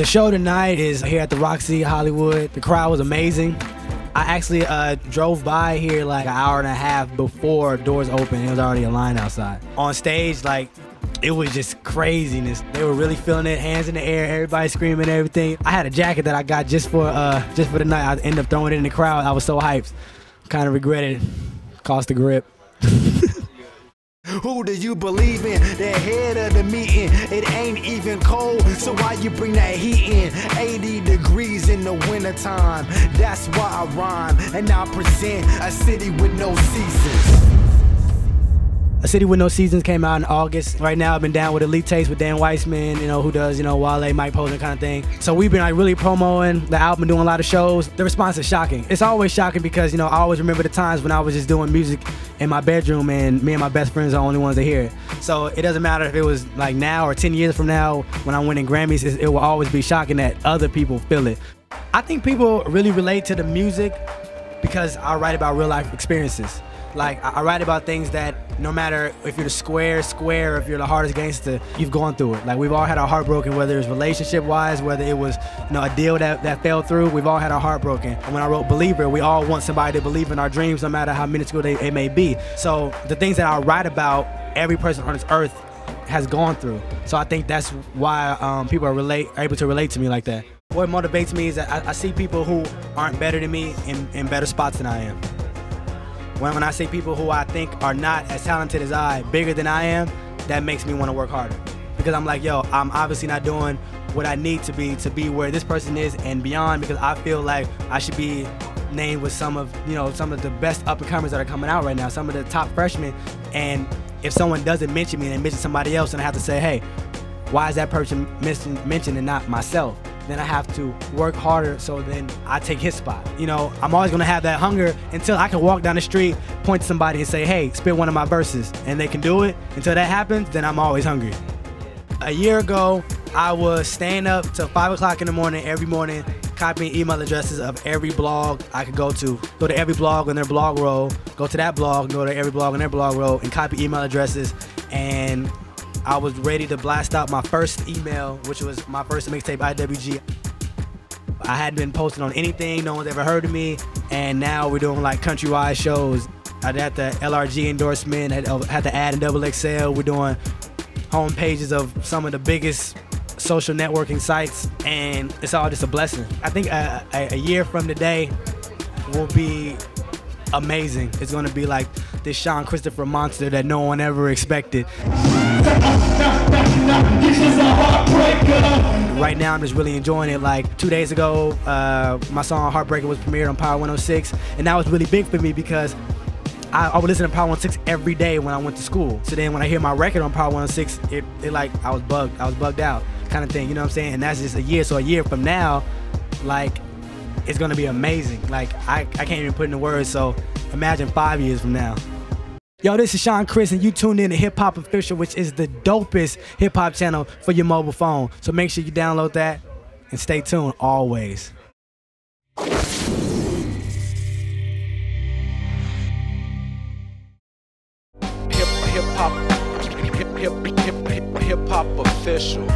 The show tonight is here at the Roxy Hollywood. The crowd was amazing. I actually drove by here like an hour and a half before doors opened. It was already a line outside. On stage, like, it was just craziness. They were really feeling it, hands in the air, everybody screaming, everything. I had a jacket that I got just for the night. I ended up throwing it in the crowd. I was so hyped. Kind of regretted it. Cost the grip. Who do you believe in? The head of the meeting. It ain't even cold, so why you bring that heat in? 80 degrees in the wintertime. That's why I rhyme, and I present a city with no seasons. A City with No Seasons came out in August. Right now I've been down with Elite Taste with Dan Weissman, you know, who does, you know, Wale, Mike Posner kind of thing. So we've been like really promoting the album, doing a lot of shows. The response is shocking. It's always shocking because, you know, I always remember the times when I was just doing music in my bedroom and me and my best friends are the only ones that hear it. So it doesn't matter if it was like now or 10 years from now when I'm winning Grammys, it will always be shocking that other people feel it. I think people really relate to the music because I write about real life experiences. Like, I write about things that no matter if you're the square, or if you're the hardest gangster, you've gone through it. Like, we've all had our heart broken, whether it's relationship-wise, whether it was, you know, a deal that fell through, we've all had our heart broken. And when I wrote Believer, we all want somebody to believe in our dreams, no matter how minuscule they may be. So the things that I write about, every person on this earth has gone through. So I think that's why people are able to relate to me like that. What motivates me is that I see people who aren't better than me in better spots than I am. When I see people who I think are not as talented as I, bigger than I am, that makes me want to work harder. Because I'm like, yo, I'm obviously not doing what I need to be where this person is and beyond, because I feel like I should be named with some of the best up-and-comers that are coming out right now, some of the top freshmen. And if someone doesn't mention me and they mention somebody else, and I have to say, hey, why is that person mentioned and not myself? Then I have to work harder so then I take his spot. You know, I'm always gonna have that hunger until I can walk down the street, point to somebody and say, hey, spit one of my verses. And they can do it. Until that happens, then I'm always hungry. A year ago, I was staying up till 5 o'clock in the morning every morning, copying email addresses of every blog I could go to. Go to every blog on their blog row, go to that blog, go to every blog on their blog row, and copy email addresses. And I was ready to blast out my first email, which was my first mixtape, IWG. I hadn't been posting on anything, no one's ever heard of me, and now we're doing like countrywide shows. I had the LRG endorsement, had the ad in XXL. We're doing home pages of some of the biggest social networking sites, and it's all just a blessing. I think a year from today will be amazing. It's gonna be like this Sean Christopher monster that no one ever expected. Right now I'm just really enjoying it. Like 2 days ago, my song Heartbreaker was premiered on Power 106, and that was really big for me because I would listen to Power 106 every day when I went to school. So then when I hear my record on Power 106, it like I was bugged out kind of thing, you know what I'm saying? And that's just a year, so a year from now, like, it's gonna be amazing. Like, I can't even put it into words, so imagine 5 years from now. Yo, this is Sean Chris, and you tuned in to Hip Hop Official, which is the dopest hip hop channel for your mobile phone. So make sure you download that and stay tuned always. Hip Hop Official.